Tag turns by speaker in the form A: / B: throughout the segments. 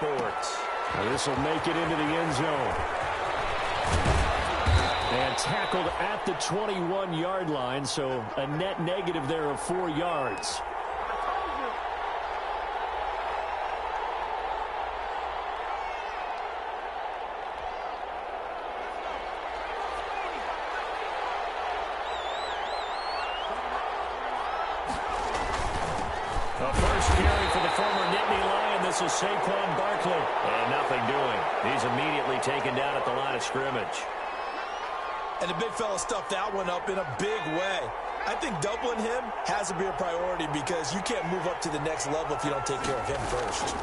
A: Sports. This will make it into the end zone. And tackled at the 21-yard line, so a net negative there of 4 yards. A first carry for the former Nittany Lion. This is Saquon Barkley. And nothing doing. He's immediately taken down at the line of scrimmage.
B: And the big fella stuffed that one up in a big way. I think doubling him has to be a priority because you can't move up to the next level if you don't take care of him first.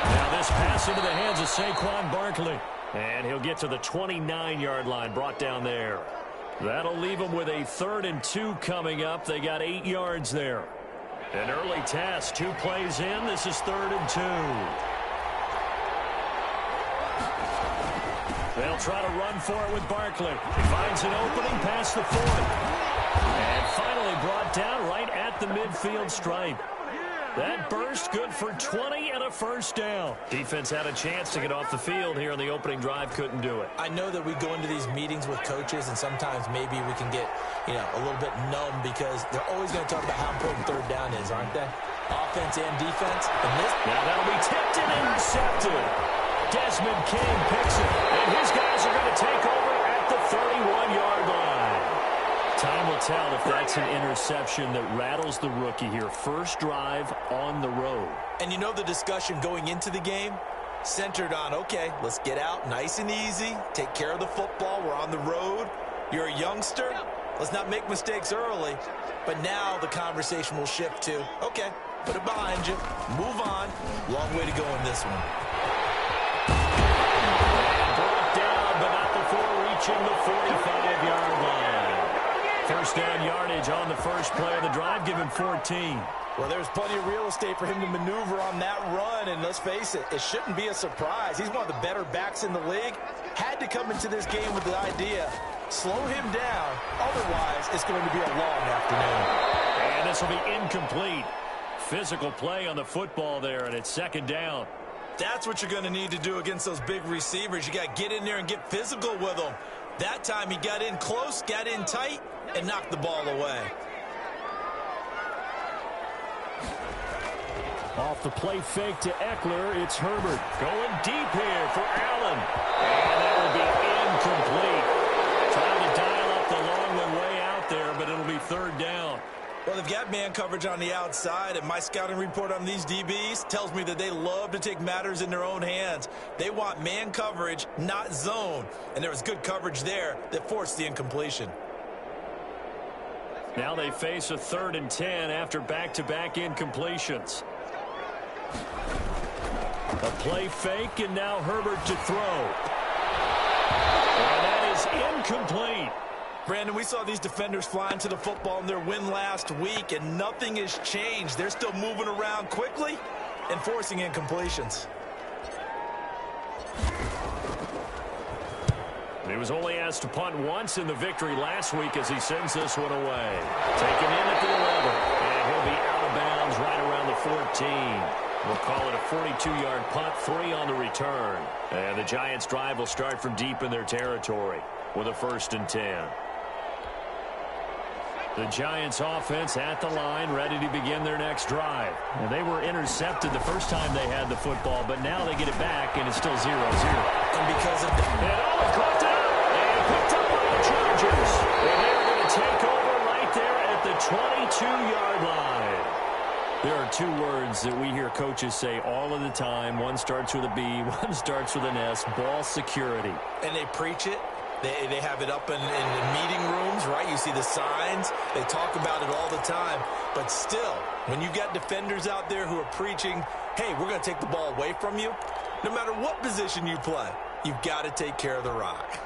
A: Now this pass into the hands of Saquon Barkley. And he'll get to the 29-yard line, brought down there. That'll leave them with a 3rd and 2 coming up. They got 8 yards there. An early test, 2 plays in. This is 3rd and 2. They'll try to run for it with Barkley. He finds an opening past the 40. And finally brought down right at the midfield stripe. That burst good for 20 and a first down. Defense had a chance to get off the field here on the opening drive, couldn't do it.
B: I know that we go into these meetings with coaches and sometimes maybe we can get, a little bit numb because they're always going to talk about how important 3rd down is, aren't they? Offense and defense.
A: Now that'll be tipped and intercepted. Desmond King picks it, and his guys are going to take over at the 31-yard line. Time will tell if that's an interception that rattles the rookie here. First drive on the road.
B: And the discussion going into the game centered on, okay, let's get out nice and easy, take care of the football, we're on the road. You're a youngster, let's not make mistakes early. But now the conversation will shift to, okay, put it behind you, move on. Long way to go in this one.
A: Brought down, but not before reaching the 45-yard line. First down yardage on the first play of the drive, given 14.
B: Well, there's plenty of real estate for him to maneuver on that run, and let's face it, it shouldn't be a surprise. He's one of the better backs in the league. Had to come into this game with the idea, slow him down, otherwise it's going to be a long afternoon.
A: And this will be incomplete. Physical play on the football there, and it's 2nd down.
B: That's what you're going to need to do against those big receivers. You got to get in there and get physical with them. That time he got in close, got in tight, and knocked the ball away.
A: Off the play fake to Eckler, it's Herbert. Going deep here for Allen. And that will be incomplete. Trying to dial up the long way out there, but it'll be 3rd down.
B: Well, they've got man coverage on the outside, and my scouting report on these DBs tells me that they love to take matters in their own hands. They want man coverage, not zone. And there was good coverage there that forced the incompletion.
A: Now they face a 3rd and 10 after back-to-back incompletions. A play fake, and now Herbert to throw. And that is incomplete.
B: Brandon, we saw these defenders flying to the football in their win last week, and nothing has changed. They're still moving around quickly and forcing incompletions.
A: He was only asked to punt once in the victory last week as he sends this one away. Taken in at the 11, and he'll be out of bounds right around the 14. We'll call it a 42-yard punt, 3 on the return. And the Giants' drive will start from deep in their territory with a 1st and 10. The Giants offense at the line, ready to begin their next drive. And they were intercepted the first time they had the football, but now they get it back, and it's still 0-0.
B: And because of that,
A: and caught up and picked up by the Chargers. And they're going to take over right there at the 22-yard line. There are 2 words that we hear coaches say all of the time. One starts with a B, one starts with an S, ball security.
B: And they preach it. They have it up in meeting rooms, right? You see the signs. They talk about it all the time. But still, when you got defenders out there who are preaching, hey, we're going to take the ball away from you, no matter what position you play, you've got to take care of the rock.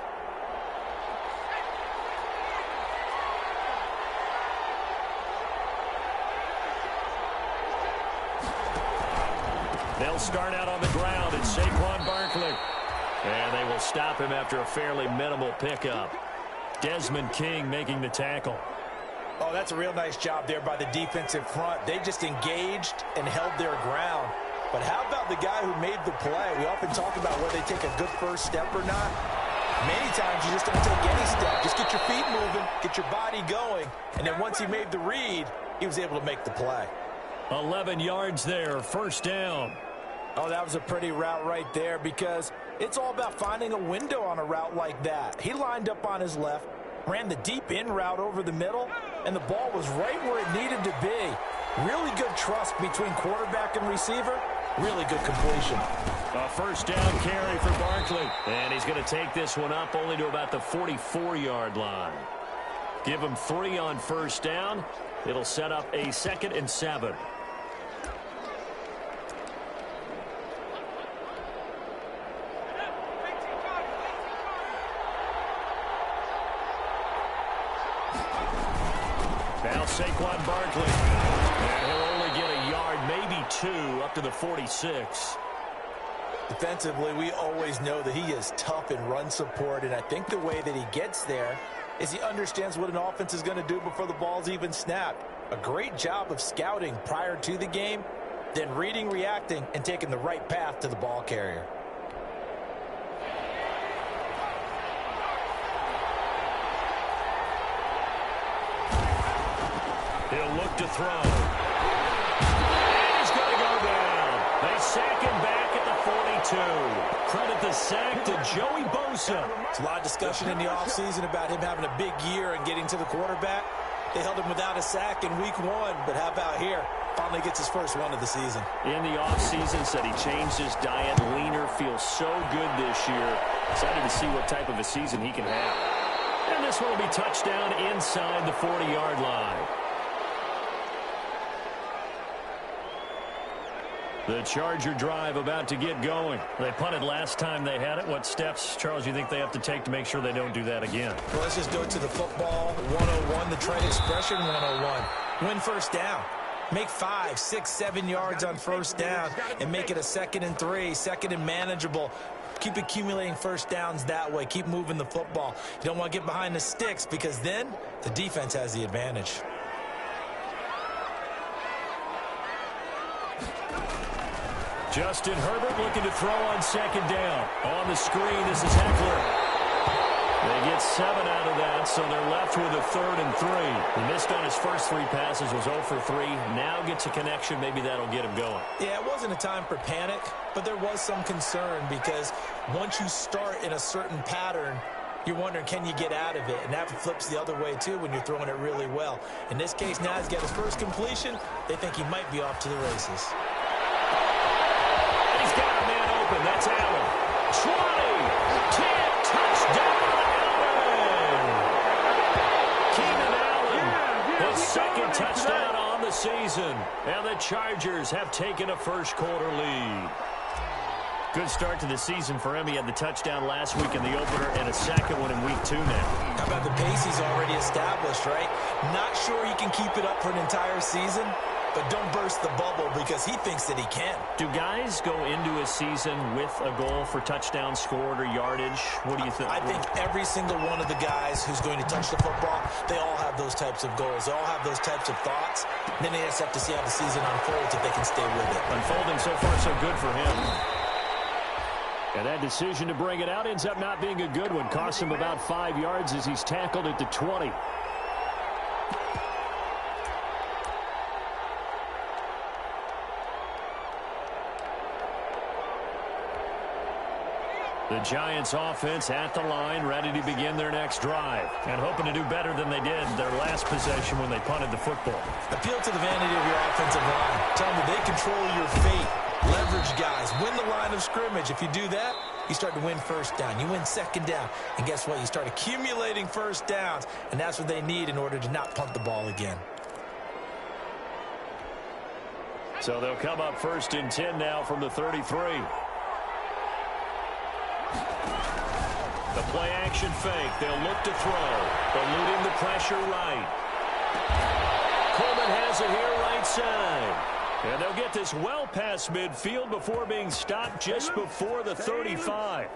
A: They'll start out on the ground. It's Saquon Barkley. And they will stop him after a fairly minimal pickup. Desmond King making the tackle.
B: Oh, that's a real nice job there by the defensive front. They just engaged and held their ground. But how about the guy who made the play? We often talk about whether they take a good first step or not. Many times you just don't take any step. Just get your feet moving, get your body going, and then once he made the read, he was able to make the play.
A: 11 yards there, first down.
B: Oh, that was a pretty route right there because it's all about finding a window on a route like that. He lined up on his left, ran the deep in route over the middle, and the ball was right where it needed to be. Really good trust between quarterback and receiver. Really good completion.
A: A first down carry for Barkley. And he's going to take this one up only to about the 44-yard line. Give him 3 on first down. It'll set up a 2nd and 7. Now Saquon Barkley. And he'll only get a yard, maybe 2, up to the 46.
B: Defensively, we always know that he is tough in run support, and I think the way that he gets there is he understands what an offense is going to do before the ball's even snapped. A great job of scouting prior to the game, then reading, reacting, and taking the right path to the ball carrier.
A: He'll look to throw. And he's going to go down. They sack him back at the 42. Credit the sack to Joey Bosa.
B: There's a lot of discussion in the offseason about him having a big year and getting to the quarterback. They held him without a sack in week 1, but how about here? Finally gets his first one of the season.
A: In the offseason, said he changed his diet, leaner, feels so good this year. Excited to see what type of a season he can have. And this one will be touchdown inside the 40-yard line. The Charger drive about to get going. They punted last time they had it. What steps, Charles, you think they have to take to make sure they don't do that again?
B: Well, let's just go to the football 101, the trade expression 101. Win first down. Make 5, 6, 7 yards on first down and make it a 2nd and 3, 2nd and manageable. Keep accumulating first downs that way. Keep moving the football. You don't want to get behind the sticks because then the defense has the advantage.
A: Justin Herbert looking to throw on 2nd down. On the screen, this is Eckler. They get 7 out of that, so they're left with a 3rd and 3. He missed on his first 3 passes, was 0 for 3. Now gets a connection. Maybe that'll get him going.
B: Yeah, it wasn't a time for panic, but there was some concern because once you start in a certain pattern, you're wondering, can you get out of it? And that flips the other way, too, when you're throwing it really well. In this case, now he's got his first completion. They think he might be off to the races.
A: He's got a man open. That's Allen. 20, 10, touchdown, Allen. Keenan Allen, his 2nd touchdown on the season. And the Chargers have taken a first-quarter lead. Good start to the season for him. He had the touchdown last week in the opener and a 2nd one in week 2 now.
B: How about the pace he's already established, right? Not sure he can keep it up for an entire season, but don't burst the bubble because he thinks that he can.
A: Do guys go into a season with a goal for touchdown scored or yardage? What do you think?
B: I think every single one of the guys who's going to touch the football, they all have those types of goals. They all have those types of thoughts. Then they just have to see how the season unfolds if they can stay with it.
A: Unfolding so far so good for him. And that decision to bring it out ends up not being a good one. Costs him about 5 yards as he's tackled at the 20. The Giants offense at the line, ready to begin their next drive. And hoping to do better than they did their last possession when they punted the football.
B: Appeal to the vanity of your offensive line. Tell them that they control your fate. Leverage guys. Win the line of scrimmage. If you do that, you start to win first down. You win 2nd down. And guess what? You start accumulating first downs. And that's what they need in order to not punt the ball again.
A: So they'll come up 1st and 10 now from the 33. The play action fake. They'll look to throw. Eluding the pressure right. Coleman has it here right side. And they'll get this well past midfield before being stopped just before the 35.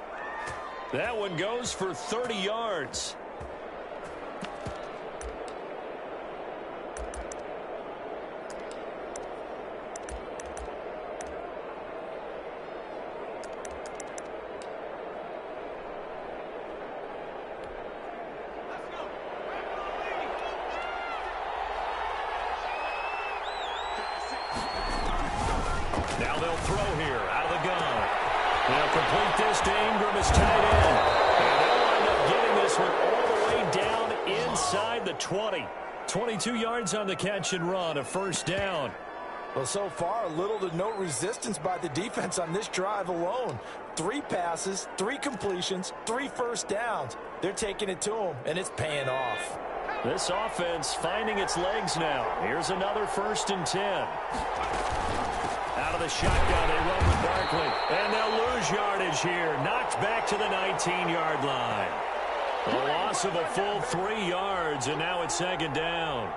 A: That one goes for 30 yards. Now they'll throw here out of the gun. They'll complete this to Ingram as tight end. And they'll wind up getting this one all the way down inside the 20. 22 yards on the catch and run, a first down.
B: Well, so far, little to no resistance by the defense on this drive alone. 3 passes, 3 completions, 3 first downs. They're taking it to them, and it's paying off.
A: This offense finding its legs now. Here's another 1st and 10. Out of the shotgun, they run with Barkley. And they'll lose yardage here. Knocked back to the 19-yard line. A loss of a full 3 yards, and now it's 2nd down.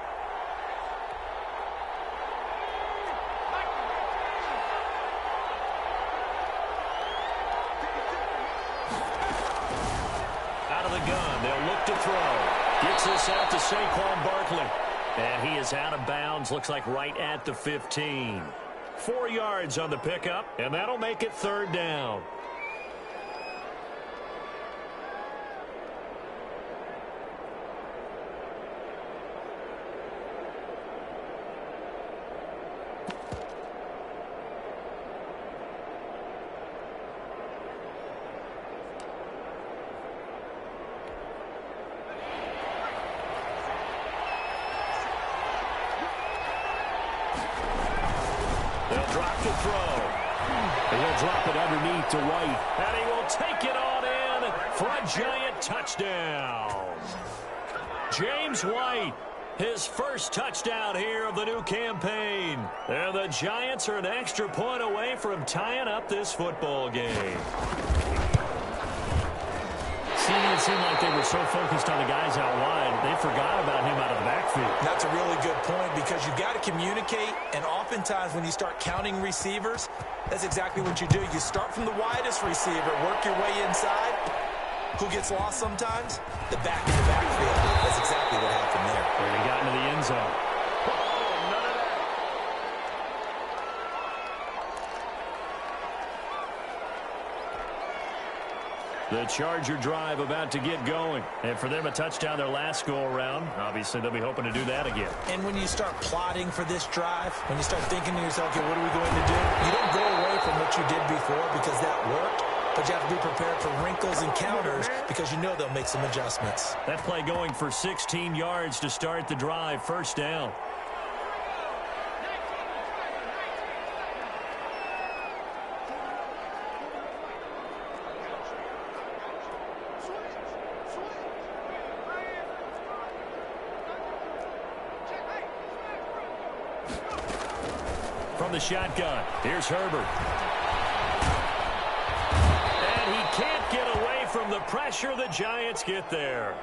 A: Out of the gun, they'll look to throw. Gets this out to Saquon Barkley. And he is out of bounds, looks like right at the 15. 4 yards on the pickup, and that'll make it 3rd down. They'll drop the throw. And he'll drop it underneath to White. And he will take it on in for a giant touchdown. James White, his first touchdown here of the new campaign. And the Giants are an extra point away from tying up this football game. It seemed like they were so focused on the guys out wide, they forgot about him out of the backfield.
B: That's a really good point because you've got to communicate, and oftentimes when you start counting receivers, that's exactly what you do. You start from the widest receiver, work your way inside. Who gets lost sometimes? The back in the backfield. That's exactly what happened there.
A: Where he got into the end zone. The Charger drive about to get going. And for them, a touchdown their last go-around. Obviously, they'll be hoping to do that again.
B: And when you start plotting for this drive, when you start thinking to yourself, okay, what are we going to do? You don't go away from what you did before because that worked. But you have to be prepared for wrinkles and counters because you know they'll make some adjustments.
A: That play going for 16 yards to start the drive. 1st down. From the shotgun, here's Herbert. And he can't get away from the pressure. The Giants get there.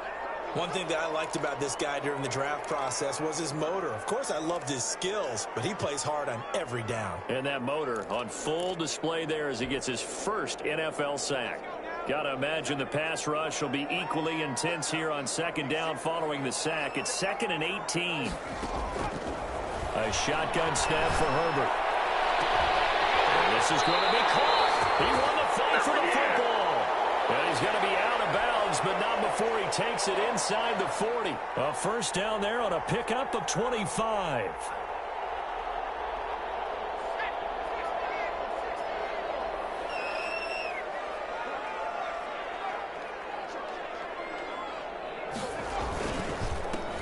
B: One thing that I liked about this guy during the draft process was his motor. Of course, I loved his skills, but he plays hard on every down.
A: And that motor on full display there as he gets his first NFL sack. Got to imagine the pass rush will be equally intense here on 2nd down following the sack. It's 2nd and 18. A shotgun snap for Herbert. And this is going to be caught. He won the fight for the football. And he's going to be out of bounds, but not before he takes it inside the 40. A 1st down there on a pickup of 25.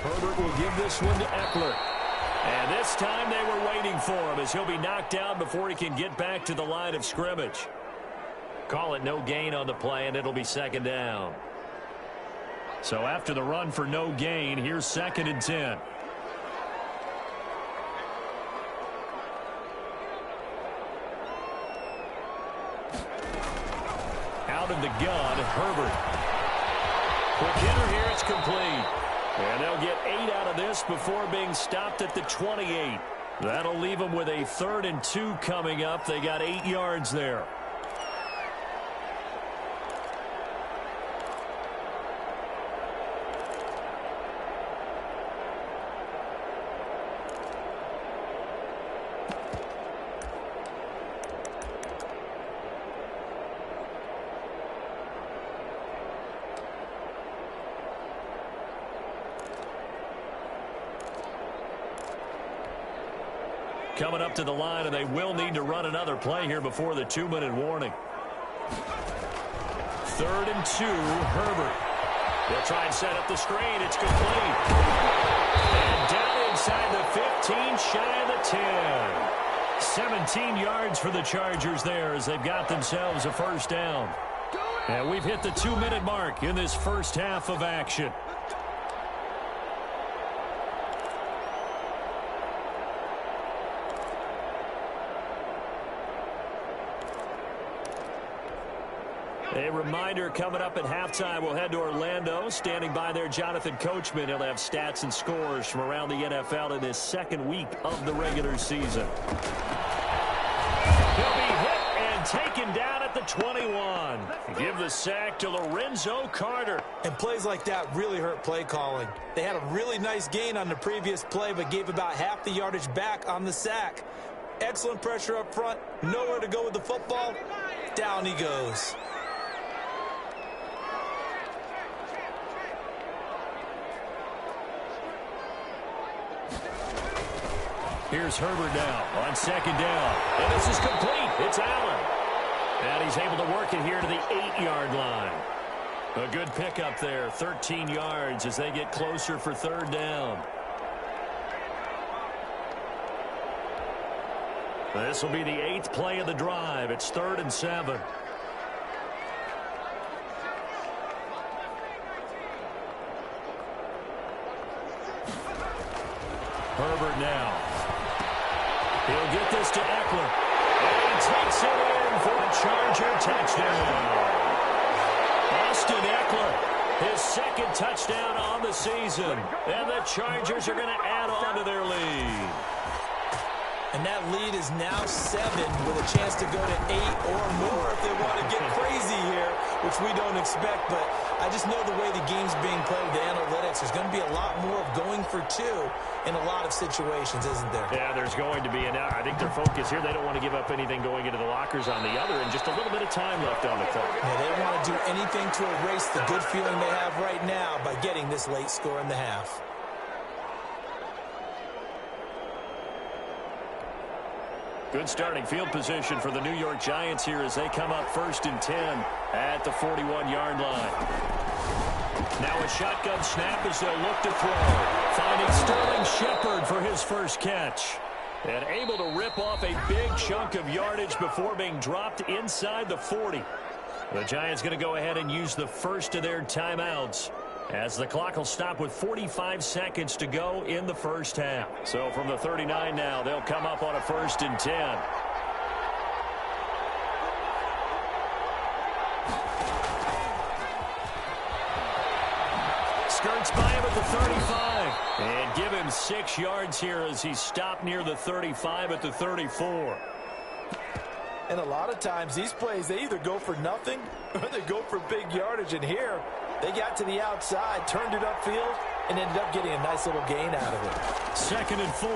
A: Herbert will give this one to Eckler. And this time they were waiting for him as he'll be knocked down before he can get back to the line of scrimmage. Call it no gain on the play, and it'll be 2nd down. So after the run for no gain, here's 2nd and 10. Out of the gun, Herbert. Quick hitter here, it's complete. And they'll get 8 out of this before being stopped at the 28. That'll leave them with a 3rd and 2 coming up. They got 8 yards there. coming up to the line, and they will need to run another play here before the 2-minute warning. 3rd and 2, Herbert. They'll try and set up the screen. It's complete. And down inside the 15, shy of the 10. 17 yards for the Chargers there as they've got themselves a first down. And we've hit the 2-minute mark in this first half of action. A reminder, coming up at halftime, we'll head to Orlando. Standing by there, Jonathan Coachman. He'll have stats and scores from around the NFL in this second week of the regular season. He'll be hit and taken down at the 21. Give the sack to Lorenzo Carter.
B: And plays like that really hurt play calling. They had a really nice gain on the previous play, but gave about half the yardage back on the sack. Excellent pressure up front. Nowhere to go with the football. Down he goes.
A: Here's Herbert now on 2nd down. And this is complete. It's Allen. And he's able to work it here to the 8-yard line. A good pickup there. 13 yards as they get closer for 3rd down. This will be the 8th play of the drive. It's 3rd and 7. Herbert now. He'll get this to Eckler. And he takes it in for a Charger touchdown. Austin Eckler, his 2nd touchdown on the season. And the Chargers are going to add on to their lead.
B: And that lead is now 7 with a chance to go to 8 or more if they want to get crazy here, which we don't expect. But I just know the way the game's being played with the analytics, there's going to be a lot more of going for 2 in a lot of situations, isn't there?
A: Yeah, there's going to be. And I think their focus here, they don't want to give up anything going into the lockers on the other, and just a little bit of time left on the clock.
B: Yeah, they want to do anything to erase the good feeling they have right now by getting this late score in the half.
A: Good starting field position for the New York Giants here as they come up 1st and 10 at the 41-yard line. Now a shotgun snap as they'll look to throw. Finding Sterling Shepard for his first catch. And able to rip off a big chunk of yardage before being dropped inside the 40. The Giants going to go ahead and use the first of their timeouts, as the clock will stop with 45 seconds to go in the first half. So from the 39 now, they'll come up on a 1st and 10. Skirts by him at the 35. And give him 6 yards here as he stopped near the 35 at the 34.
B: And a lot of times these plays, they either go for nothing or they go for big yardage. And here, they got to the outside, turned it upfield, and ended up getting a nice little gain out of it.
A: 2nd and 4.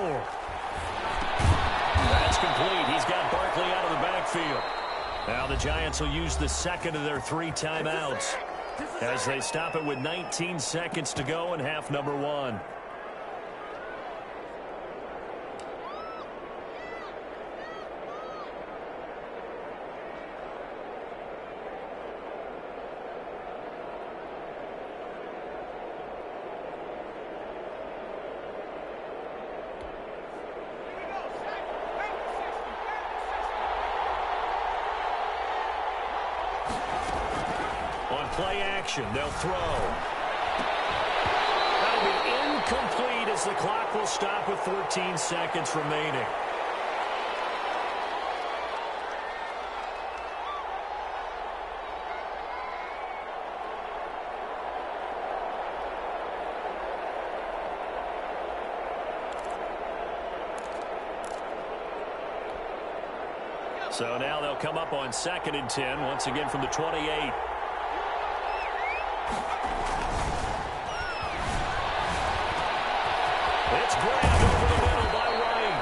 A: That's complete. He's got Barkley out of the backfield. Now the Giants will use the 2nd of their 3 timeouts as they stop it with 19 seconds to go in half number 1. Play action, they'll throw. That'll be incomplete as the clock will stop with 14 seconds remaining. So now they'll come up on 2nd and 10, once again from the 28. It's grabbed over the middle by White.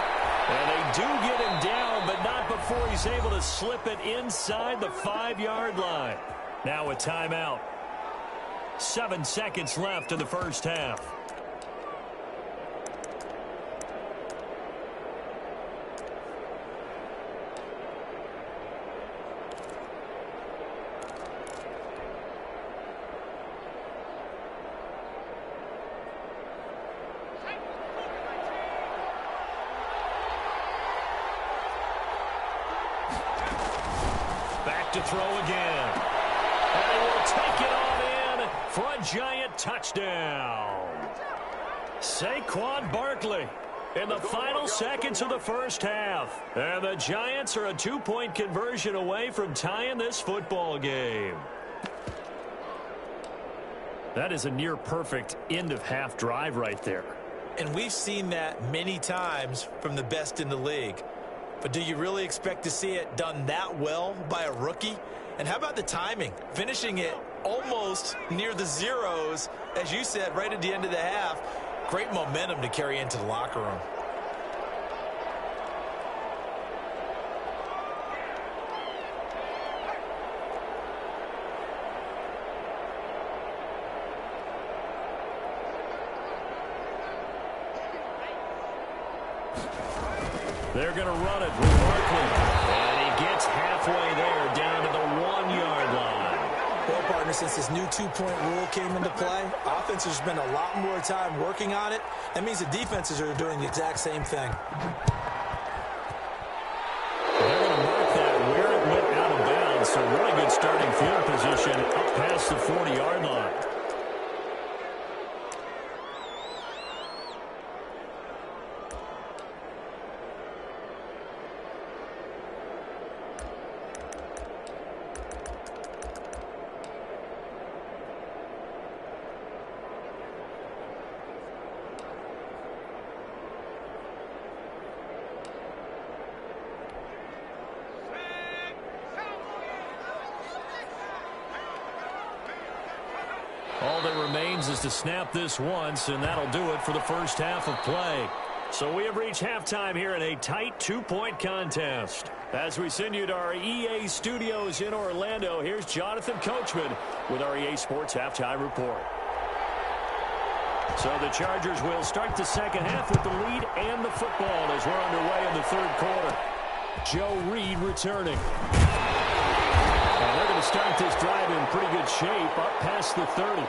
A: And they do get him down, but not before he's able to slip it inside the 5-yard line. Now a timeout. 7 seconds left in the first half. back to throw again. And he will take it on in for a giant touchdown. Saquon Barkley in the final seconds of the first half. And the Giants are a 2-point conversion away from tying this football game. That is a near-perfect end-of-half drive right there.
B: And we've seen that many times from the best in the league. But do you really expect to see it done that well by a rookie? And how about the timing? Finishing it almost near the zeros, as you said, right at the end of the half. Great momentum to carry into the locker room.
A: They're going to run it with Barkley. And he gets halfway there, down to the 1-yard line.
B: Well, partner, since this new 2-point rule came into play, offenses spend a lot more time working on it. That means the defenses are doing the exact same thing.
A: They're going to mark that where it went out of bounds. So really good starting field position up past the 40-yard line. All that remains is to snap this once, and that'll do it for the first half of play. So we have reached halftime here in a tight 2-point contest. As we send you to our EA studios in Orlando, here's Jonathan Coachman with our EA Sports Halftime Report. So the Chargers will start the second half with the lead and the football as we're underway in the third quarter. Joe Reed returning. And they're going to start this drive in pretty good shape up past the 30.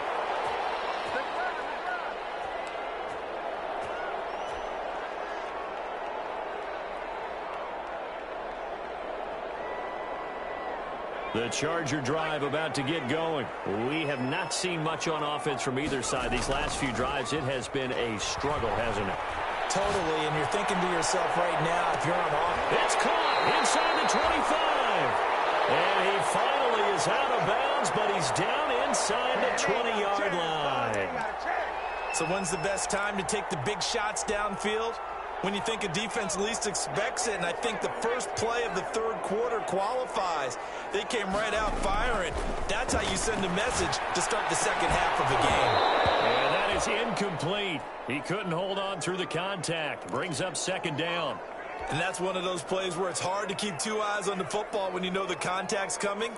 A: The Charger drive about to get going. We have not seen much on offense from either side. These last few drives, it has been a struggle, hasn't it?
B: Totally, and you're thinking to yourself right now, if you're on offense.
A: It's caught inside the 25. And he finally is out of bounds, but he's down inside the 20-yard line.
B: So when's the best time to take the big shots downfield? When you think a defense least expects it, and I think the first play of the third quarter qualifies. They came right out firing. That's how you send a message to start the second half of the game.
A: And that is incomplete. He couldn't hold on through the contact. Brings up second down.
B: And that's one of those plays where it's hard to keep two eyes on the football when you know the contact's coming,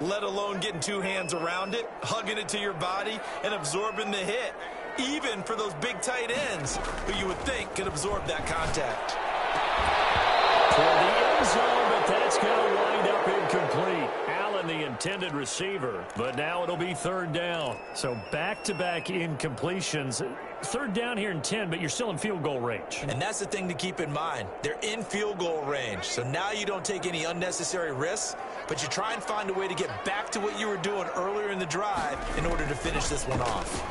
B: let alone getting two hands around it, hugging it to your body, and absorbing the hit. Even for those big tight ends who you would think could absorb that contact.
A: For the end zone, but that's going to wind up incomplete. Allen, the intended receiver, but now it'll be third down. So back-to-back incompletions. Third down here in 10, but you're still in field goal range.
B: And that's the thing to keep in mind. They're in field goal range. So now you don't take any unnecessary risks, but you try and find a way to get back to what you were doing earlier in the drive in order to finish this one off.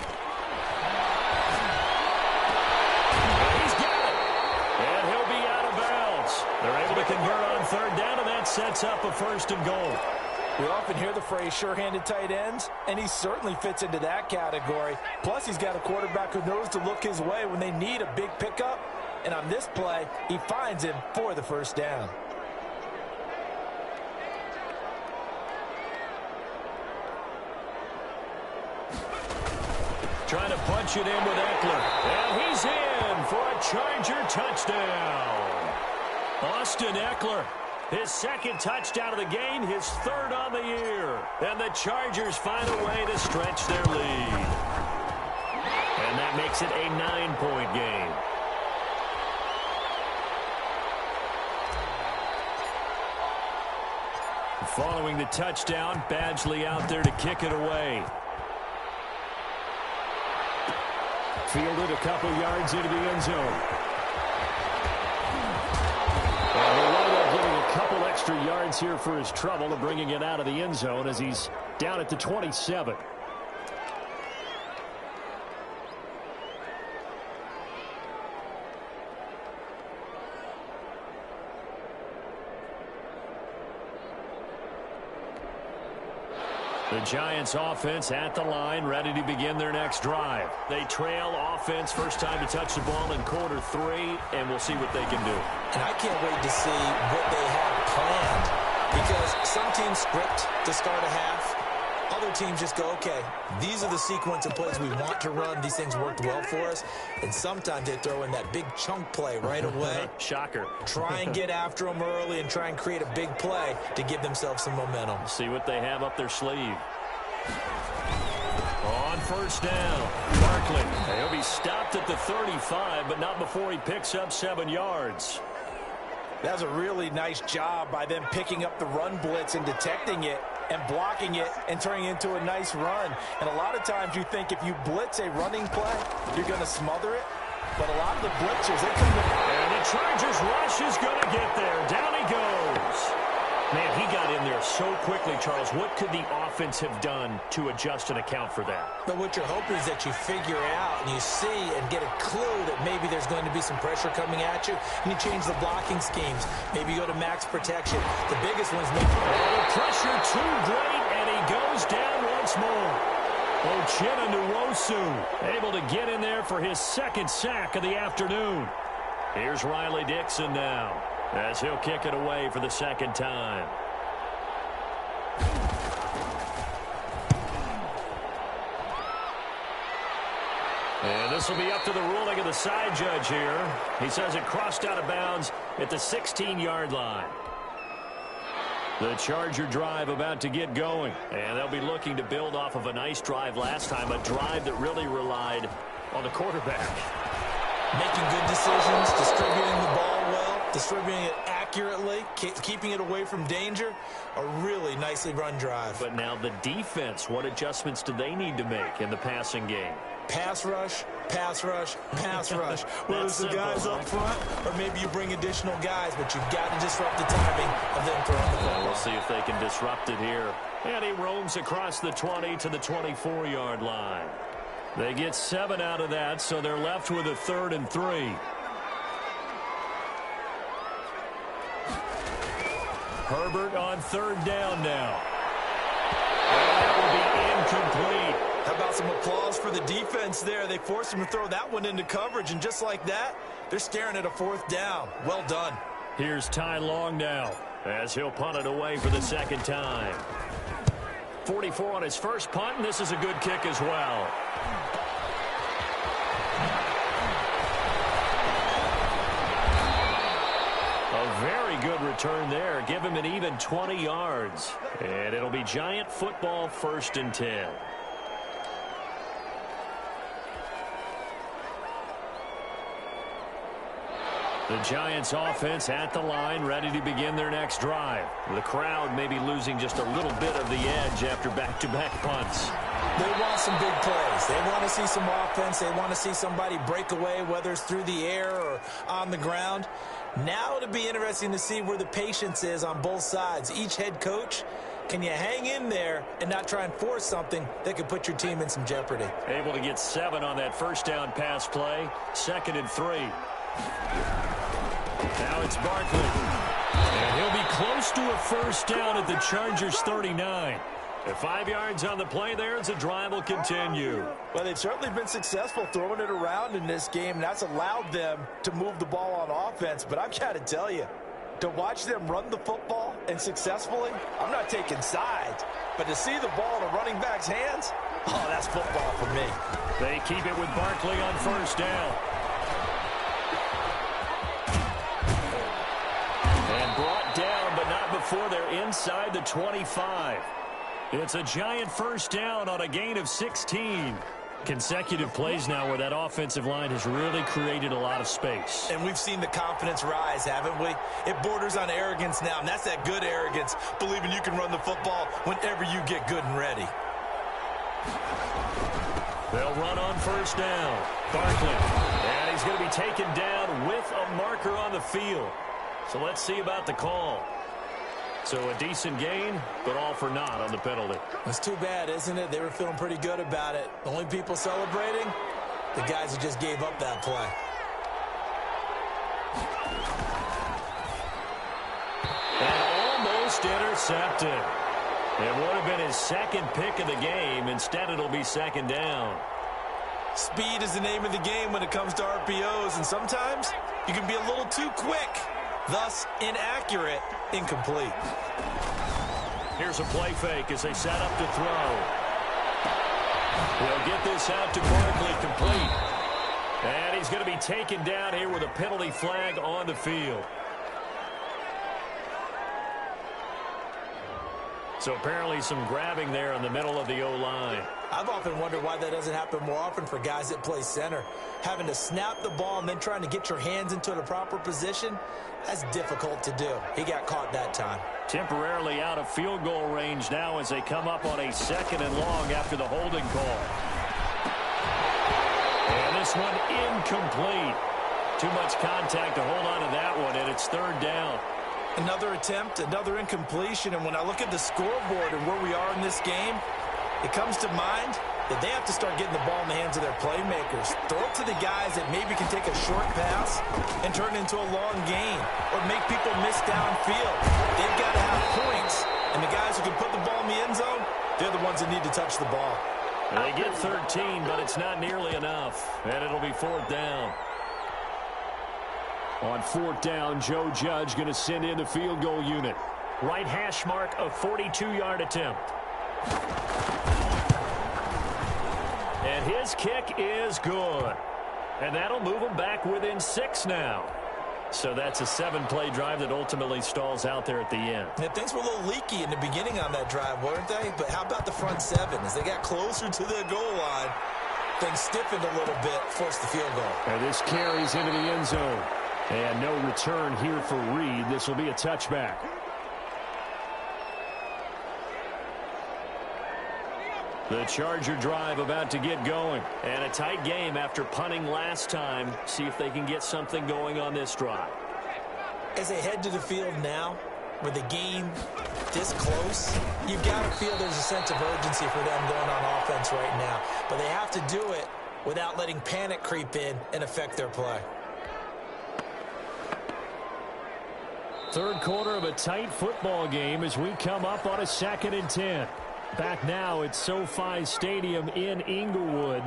A: They're able to convert on third down, and that sets up a first and goal.
B: We often hear the phrase sure-handed tight ends, and he certainly fits into that category. Plus, he's got a quarterback who knows to look his way when they need a big pickup. And on this play, he finds him for the first down.
A: Trying to punch it in with Eckler. And he's in for a Charger touchdown. Austin Eckler, his second touchdown of the game, his third on the year. And the Chargers find a way to stretch their lead. And that makes it a 9-point game. Following the touchdown, Badgley out there to kick it away. Fielded a couple yards into the end zone. And they wind up getting a couple extra yards here for his trouble of bringing it out of the end zone as he's down at the 27. The Giants offense at the line, ready to begin their next drive. They trail offense, first time to touch the ball in quarter 3, and we'll see what they can do.
B: And I can't wait to see what they have planned, because some teams script to start a half. Other teams just go, okay, these are the sequence of plays we want to run. These things worked well for us. And sometimes they throw in that big chunk play right away.
A: Shocker.
B: Try and get after them early and try and create a big play to give themselves some momentum.
A: See what they have up their sleeve. On first down, Barkley. He'll be stopped at the 35, but not before he picks up 7 yards.
C: That was a really nice job by them picking up the run blitz and detecting it and blocking it and turning it into a nice run. And a lot of times you think if you blitz a running play, you're going to smother it. But a lot of the blitzers, they come to...
A: And the Chargers rush is going to get there. Down he goes. Man, he got in there so quickly, Charles. What could the offense have done to adjust and account for that?
B: But what you're hoping is that you figure out and you see and get a clue that maybe there's going to be some pressure coming at you, and you change the blocking schemes. Maybe you go to max protection. The biggest one's maybe...
A: The pressure too great, and he goes down once more. Uchenna Nwosu able to get in there for his second sack of the afternoon. Here's Riley Dixon now, as he'll kick it away for the second time. And this will be up to the ruling of the side judge here. He says it crossed out of bounds at the 16-yard line. The Charger drive about to get going, and they'll be looking to build off of a nice drive last time, a drive that really relied on the quarterback.
B: Making good decisions, distributing the ball well, distributing it accurately, keeping it away from danger. A really nicely run drive.
A: But now the defense, what adjustments do they need to make in the passing game?
B: Pass rush, pass rush, pass rush. Whether it's the guys up front or maybe you bring additional guys, but you've got to disrupt the timing of them throwing the ball.
A: We'll see if they can disrupt it here. And he roams across the 20 to the 24-yard line. They get 7 out of that, so they're left with a 3rd and 3. Herbert on 3rd down now. And that will be incomplete.
C: How about some applause for the defense there? They forced him to throw that one into coverage, and just like that, they're staring at a 4th down. Well done.
A: Here's Ty Long now, as he'll punt it away for the second time. 44 on his first punt, and this is a good kick as well. A very good return there. Give him an even 20 yards. And it'll be Giant football, 1st and 10. The Giants offense at the line, ready to begin their next drive. The crowd may be losing just a little bit of the edge after back-to-back punts.
B: They want some big plays. They want to see some offense. They want to see somebody break away, whether it's through the air or on the ground. Now it'll be interesting to see where the patience is on both sides. Each head coach, can you hang in there and not try and force something that could put your team in some jeopardy?
A: Able to get 7 on that first down pass play. 2nd and 3. Now it's Barkley. And he'll be close to a 1st down at the Chargers 39. At 5 yards on the play there, as the drive will continue.
C: Well, they've certainly been successful throwing it around in this game, and that's allowed them to move the ball on offense. But I've got to tell you, to watch them run the football and successfully, I'm not taking sides. But to see the ball in a running back's hands, oh, that's football for me.
A: They keep it with Barkley on 1st down. And brought down, but not before they're inside the 25. It's a Giant 1st down on a gain of 16. Consecutive plays now where that offensive line has really created a lot of space.
B: And we've seen the confidence rise, haven't we? It borders on arrogance now, and that's that good arrogance, believing you can run the football whenever you get good and ready.
A: They'll run on 1st down. Barkley. And he's going to be taken down with a marker on the field. So let's see about the call. So a decent gain, but all for naught on the penalty.
B: It's too bad, isn't it? They were feeling pretty good about it. The only people celebrating, the guys who just gave up that play.
A: And almost intercepted. It would have been his second pick of the game. Instead, it'll be second down.
B: Speed is the name of the game when it comes to RPOs, and sometimes you can be a little too quick, thus inaccurate, incomplete.
A: Here's a play fake as they set up to throw. They'll get this out to Barkley, complete. And he's going to be taken down here with a penalty flag on the field. So apparently some grabbing there in the middle of the O-line.
B: I've often wondered why that doesn't happen more often for guys that play center. Having to snap the ball and then trying to get your hands into the proper position, that's difficult to do. He got caught that time.
A: Temporarily out of field goal range now as they come up on a 2nd and long after the holding call. And this one incomplete. Too much contact to hold on to that one, and it's 3rd down.
B: Another attempt, another incompletion, and when I look at the scoreboard and where we are in this game, it comes to mind that they have to start getting the ball in the hands of their playmakers. Throw it to the guys that maybe can take a short pass and turn it into a long gain or make people miss downfield. They've got to have points, and the guys who can put the ball in the end zone, they're the ones that need to touch the ball.
A: They get 13, but it's not nearly enough, and it'll be 4th down. On 4th down, Joe Judge going to send in the field goal unit. Right hash mark, a 42-yard attempt. And his kick is good. And that'll move him back within 6 now. So that's a 7-play drive that ultimately stalls out there at the end.
B: Yeah, things were a little leaky in the beginning on that drive, weren't they? But how about the front 7? As they got closer to the goal line, things stiffened a little bit, forced the field goal.
A: And this carries into the end zone. And no return here for Reed. This will be a touchback. The Charger drive about to get going. And a tight game after punting last time. See if they can get something going on this drive.
B: As they head to the field now, with the game this close, you've got to feel there's a sense of urgency for them going on offense right now. But they have to do it without letting panic creep in and affect their play.
A: 3rd quarter of a tight football game as we come up on a 2nd and 10. Back now at SoFi Stadium in Inglewood.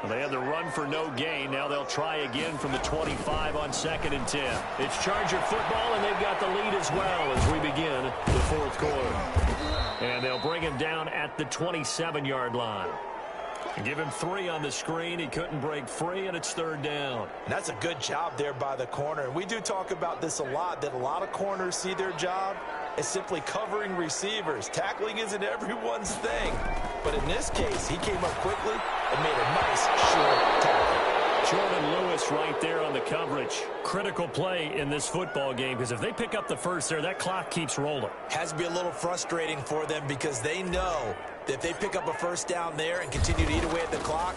A: Well, they had the run for no gain. Now they'll try again from the 25 on 2nd and 10. It's Charger football, and they've got the lead as well as we begin the 4th quarter. And they'll bring him down at the 27-yard line. Give him 3 on the screen. He couldn't break free, and it's 3rd down.
C: And that's a good job there by the corner. And we do talk about this a lot, that a lot of corners see their job as simply covering receivers. Tackling isn't everyone's thing. But in this case, he came up quickly and made a nice, short tackle.
A: Jordan Lewis right there on the coverage. Critical play in this football game because if they pick up the first there, that clock keeps rolling.
B: Has to be a little frustrating for them because they know that if they pick up a first down there and continue to eat away at the clock,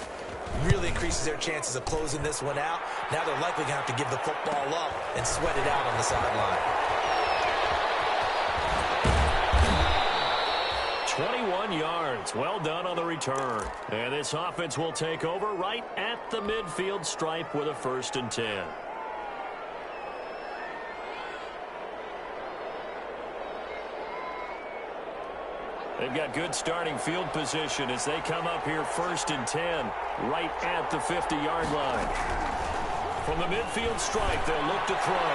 B: really increases their chances of closing this one out. Now they're likely going to have to give the football up and sweat it out on the sideline.
A: 21 yards. Well done on the return. And this offense will take over right at the midfield stripe with a 1st and 10. They've got good starting field position as they come up here 1st and 10 right at the 50-yard line. From the midfield stripe, they'll look to throw.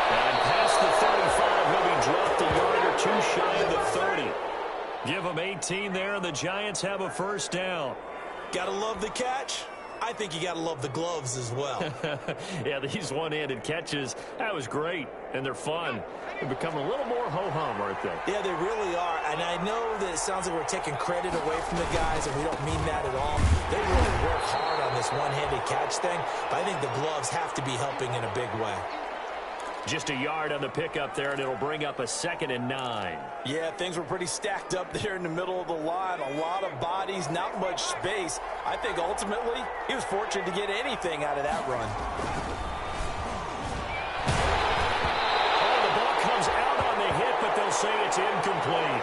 A: And past the 35, he'll be dropped a yard or 2 shy of the 30. Give them 18 there, and the Giants have a 1st down.
B: Gotta love the catch. I think you gotta love the gloves as well.
A: Yeah, these one-handed catches, that was great, and they're fun. They've become a little more ho-hum, aren't they?
B: Yeah, they really are, and I know that it sounds like we're taking credit away from the guys, and we don't mean that at all. They really work hard on this one-handed catch thing, but I think the gloves have to be helping in a big way.
A: Just a yard on the pickup there, and it'll bring up a 2nd and 9.
C: Yeah, things were pretty stacked up there in the middle of the line. A lot of bodies, not much space. I think ultimately he was fortunate to get anything out of that run.
A: Oh, the ball comes out on the hit, but they'll say It's incomplete.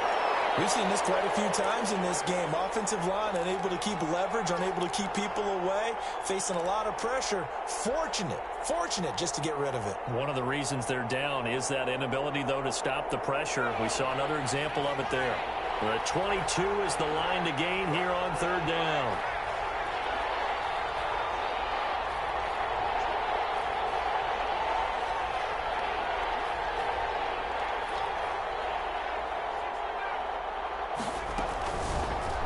B: We've seen this quite a few times in this game. Offensive line unable to keep leverage, unable to keep people away, facing a lot of pressure. Fortunate just to get rid of it.
A: One of the reasons they're down is that inability, though, to stop the pressure. We saw another example of it there. The 22 is the line to gain here on third down.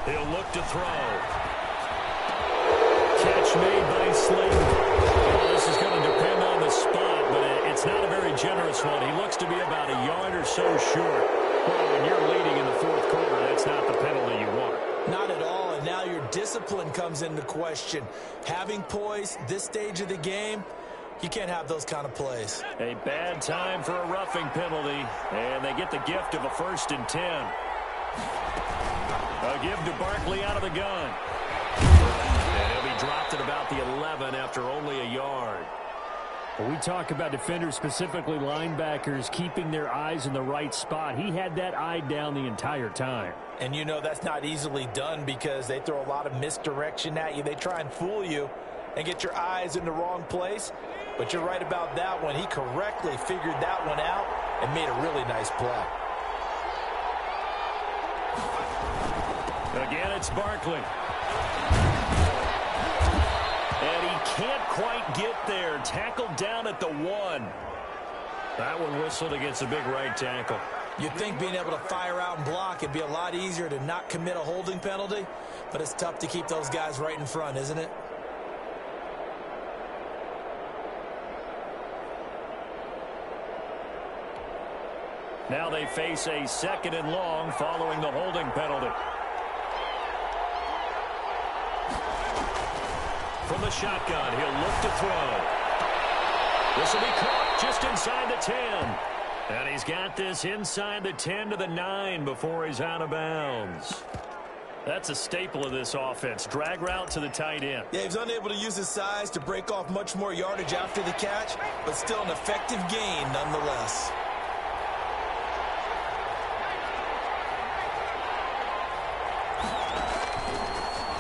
A: He'll look to throw. Catch made by Slayton. Well, this is going to depend on the spot, but it's not a very generous one. He looks to be about a yard or so short. Well, when you're leading in the fourth quarter, that's not the penalty you want.
B: Not at all, and now your discipline comes into question. Having poise this stage of the game, you can't have those kind of plays.
A: A bad time for a roughing penalty, and they get the gift of a 1st and 10. A give to Barkley out of the gun. And he'll be dropped at about the 11 after only a yard.
D: When we talk about defenders, specifically linebackers, keeping their eyes in the right spot, he had that eye down the entire time.
C: And you know that's not easily done because they throw a lot of misdirection at you. They try and fool you and get your eyes in the wrong place. But you're right about that one. He correctly figured that one out and made a really nice play.
A: Again, it's Barkley. And he can't quite get there. Tackled down at the 1. That one whistled against a big right tackle.
B: You'd think being able to fire out and block, it'd be a lot easier to not commit a holding penalty, but it's tough to keep those guys right in front, isn't it?
A: Now they face a 2nd and long following the holding penalty. From the shotgun, he'll look to throw. This will be caught just inside the 10. And he's got this inside the 10 to the 9 before he's out of bounds. That's a staple of this offense. Drag route to the tight end.
B: Yeah, he's unable to use his size to break off much more yardage after the catch, but still an effective gain nonetheless.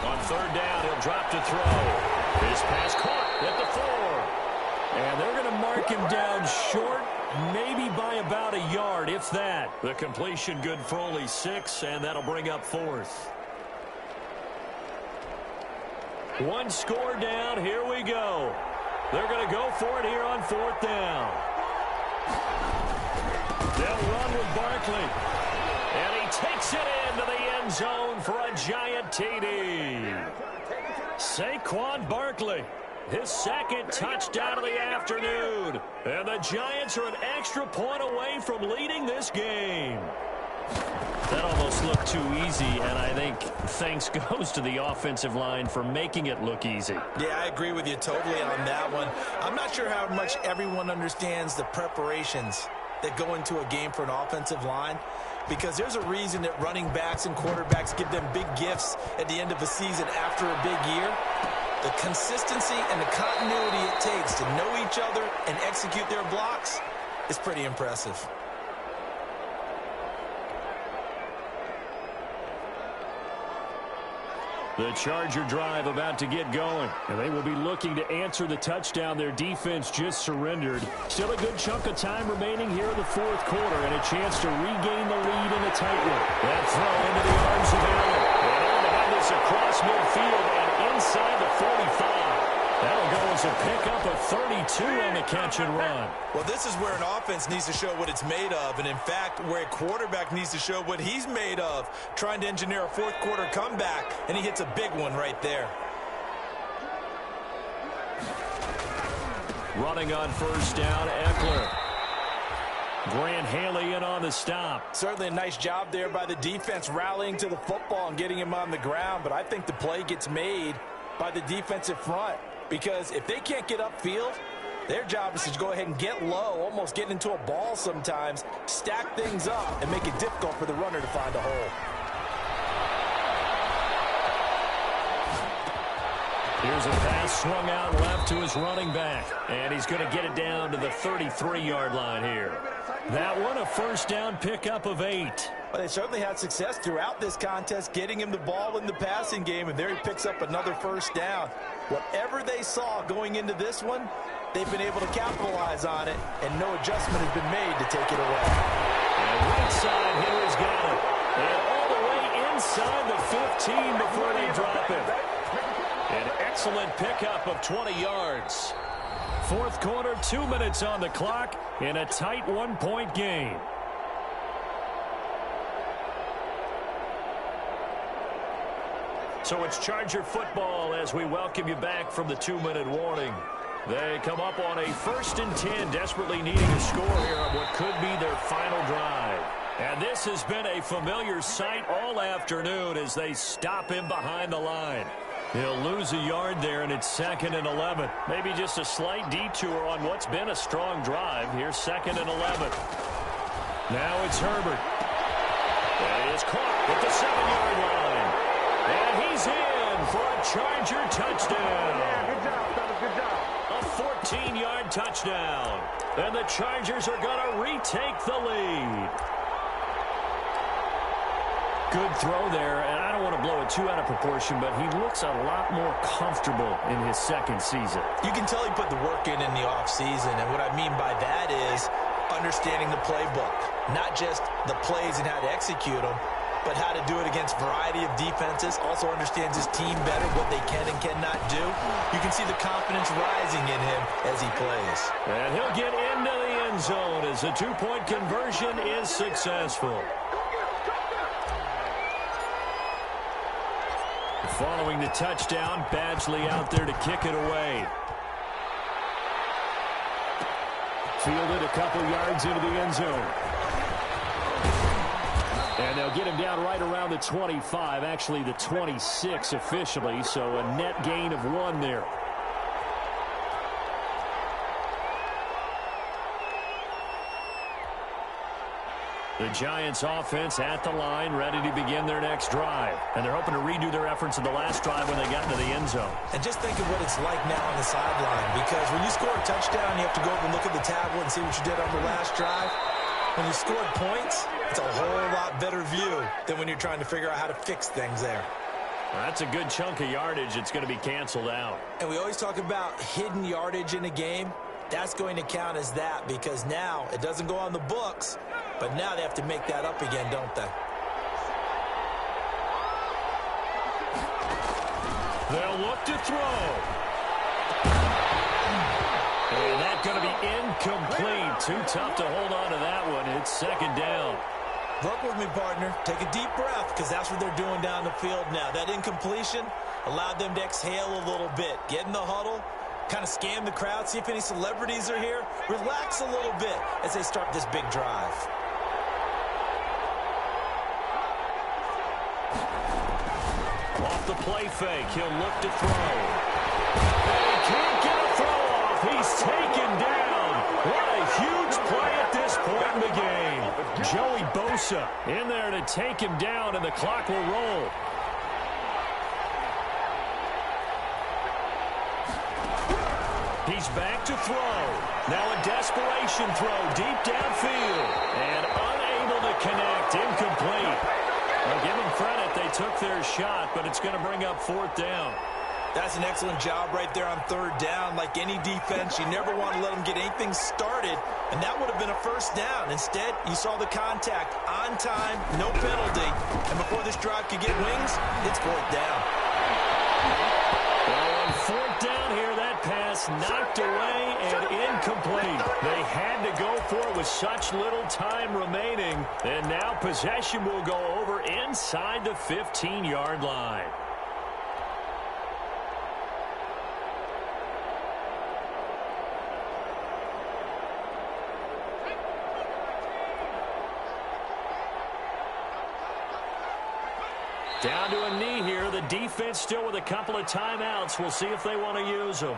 A: On third down, he'll drop to throw. His pass caught at the 4. And they're going to mark him down short, maybe by about a yard, if that. The completion good for only 6, and that'll bring up 4th. One score down. Here we go. They're going to go for it here on 4th down. They'll run with Barkley. And he takes it into the end zone for a giant TD. Saquon Barkley, his 2nd touchdown of the afternoon. And the Giants are an extra point away from leading this game. That almost looked too easy, and I think thanks goes to the offensive line for making it look easy.
B: Yeah, I agree with you totally on that one. I'm not sure how much everyone understands the preparations that go into a game for an offensive line, because there's a reason that running backs and quarterbacks give them big gifts at the end of a season after a big year. The consistency and the continuity it takes to know each other and execute their blocks is pretty impressive.
A: The Charger drive about to get going.
D: And they will be looking to answer the touchdown their defense just surrendered. Still a good chunk of time remaining here in the fourth quarter and a chance to regain the lead in a tight one.
A: That throw into the arms of Allen. And able to have this across midfield and inside the 45. That'll go as a pickup of 32 on the catch and run.
B: Well, this is where an offense needs to show what it's made of, and in fact, where a quarterback needs to show what he's made of, trying to engineer a fourth quarter comeback, and he hits a big one right there.
A: Running on first down, Eckler. Grant Haley in on the stop.
C: Certainly a nice job there by the defense rallying to the football and getting him on the ground, but I think the play gets made by the defensive front. Because if they can't get upfield, their job is to go ahead and get low, almost get into a ball sometimes, stack things up, and make it difficult for the runner to find a hole.
A: Here's a pass swung out left to his running back. And he's going to get it down to the 33-yard line here.
D: That one a first down pickup of 8.
C: Well, they certainly had success throughout this contest getting him the ball in the passing game, and there he picks up another first down. Whatever they saw going into this one, they've been able to capitalize on it, and no adjustment has been made to take it away.
A: And right side, Henry's got it. And all the way inside the 15 before they drop it. An excellent pickup of 20 yards.
D: Fourth quarter, 2 minutes on the clock in a tight 1-point game.
A: So it's Charger football as we welcome you back from the 2-minute warning. They come up on a 1st and 10, desperately needing a score here on what could be their final drive. And this has been a familiar sight all afternoon as they stop him behind the line. He'll lose a yard there, and it's 2nd and 11. Maybe just a slight detour on what's been a strong drive. Here's 2nd and 11. Now it's Herbert. And he is caught at the 7-yard line. And he's in for a Charger touchdown.
E: Yeah, good job, fellas, good job.
A: A 14-yard touchdown. And the Chargers are going to retake the lead.
D: Good throw there, and I don't want to blow it too out of proportion, but he looks a lot more comfortable in his second season.
B: You can tell he put the work in the offseason, and what I mean by that is understanding the playbook. Not just the plays and how to execute them, but how to do it against a variety of defenses. Also understands his team better, what they can and cannot do. You can see the confidence rising in him as he plays.
A: And he'll get into the end zone as the 2-point conversion is successful.
D: Following the touchdown, Badgley out there to kick it away. Fielded a couple yards into the end zone. And they'll get him down right around the 25, actually the 26 officially, so a net gain of 1 there.
A: The Giants offense at the line, ready to begin their next drive. And they're hoping to redo their efforts in the last drive when they got into the end zone.
B: And just think of what it's like now on the sideline, because when you score a touchdown, you have to go over and look at the tablet and see what you did on the last drive. When you scored points, it's a whole lot better view than when you're trying to figure out how to fix things there.
A: Well, that's a good chunk of yardage. It's going to be canceled out.
B: And we always talk about hidden yardage in a game. That's going to count as that, because now it doesn't go on the books, but now they have to make that up again, don't they?
A: They'll look to throw. And that's going to be incomplete. Too tough to hold on to that one. It's 2nd down.
B: Work with me, partner. Take a deep breath, because that's what they're doing down the field now. That incompletion allowed them to exhale a little bit. Get in the huddle, kind of scan the crowd, see if any celebrities are here. Relax a little bit as they start this big drive.
A: Off the play fake, he'll look to throw. And he can't get a throw off. He's taken down. What a huge play at this point in the game. Joey Bosa in there to take him down, and the clock will roll. He's back to throw. Now a desperation throw deep downfield. And unable to connect. Incomplete. Well, give them credit. They took their shot, but it's going to bring up 4th down.
B: That's an excellent job right there on 3rd down. Like any defense, you never want to let them get anything started, and that would have been a first down. Instead, you saw the contact on time, no penalty, and before this drive could get wings, it's 4th down.
A: Well, on 4th down here, that pass knocked away and incomplete. They had to go for it with such little time remaining, and now possession will go over inside the 15-yard line. Down to a knee here. The defense still with a couple of timeouts. We'll see if they want to use them.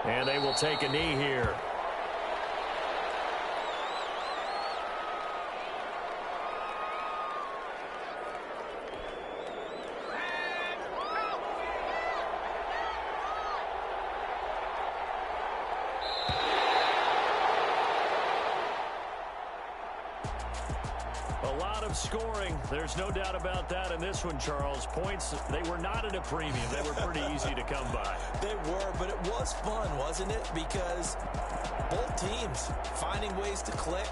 A: And they will take a knee here. Scoring. There's no doubt about that in this one, Charles. Points, they were not at a premium. They were pretty easy to come by.
B: They were, but it was fun, wasn't it? Because both teams finding ways to click.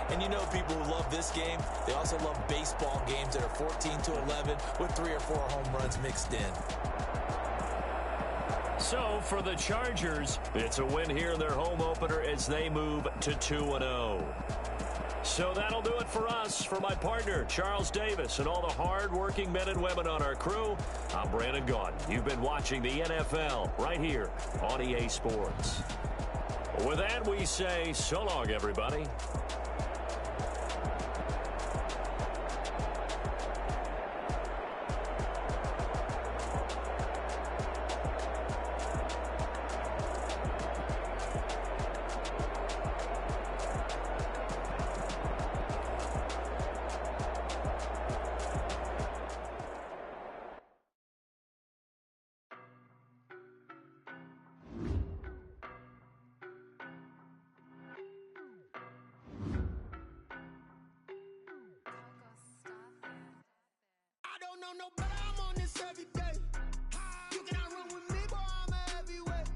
B: And you know people who love this game, they also love baseball games that are 14-11 with 3 or 4 home runs mixed in.
A: So, for the Chargers, it's a win here in their home opener as they move to 2-0. So that'll do it for us. For my partner, Charles Davis, and all the hard-working men and women on our crew, I'm Brandon Gaudin. You've been watching the NFL right here on EA Sports. With that, we say so long, everybody.
E: No, but I'm on this every day. You cannot run with me, boy, I'm a heavyweight.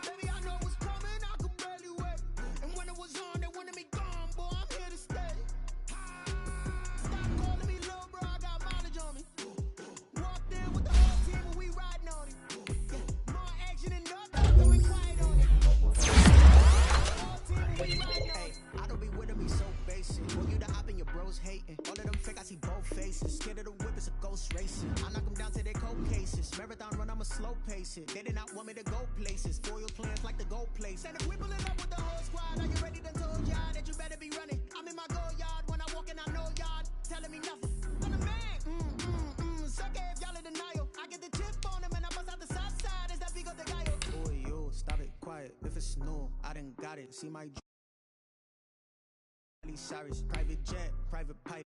E: Baby, I know what's coming, I could barely wait. And when it was on, they wanted me gone, boy, I'm here to stay. Stop calling me little bro, I got mileage on me. Walked in with the whole team and we riding on it. More action than nothing, so we quiet on it. Whole team and we riding on it. I don't be with me so basic. When you the op and your bros hating. All of them fake, I see both faces. Scared of the whip, it's a ghost racing. I knock them down to their cold cases. Marathon run, I'ma slow pace it. They did not want me to go places. Foil plans like the gold place. And if we pulling up with the whole squad, are you ready to told y'all that you better be running? I'm in my go yard. When I walk in, I know y'all telling me nothing. I'm the man. Suck it if y'all in denial. I get the chip on them and I bust out the south side. Is that big of the guy? Oh, yo, stop it, quiet. If it's no, I done got it. See my Cyrus, private jet, private pipe.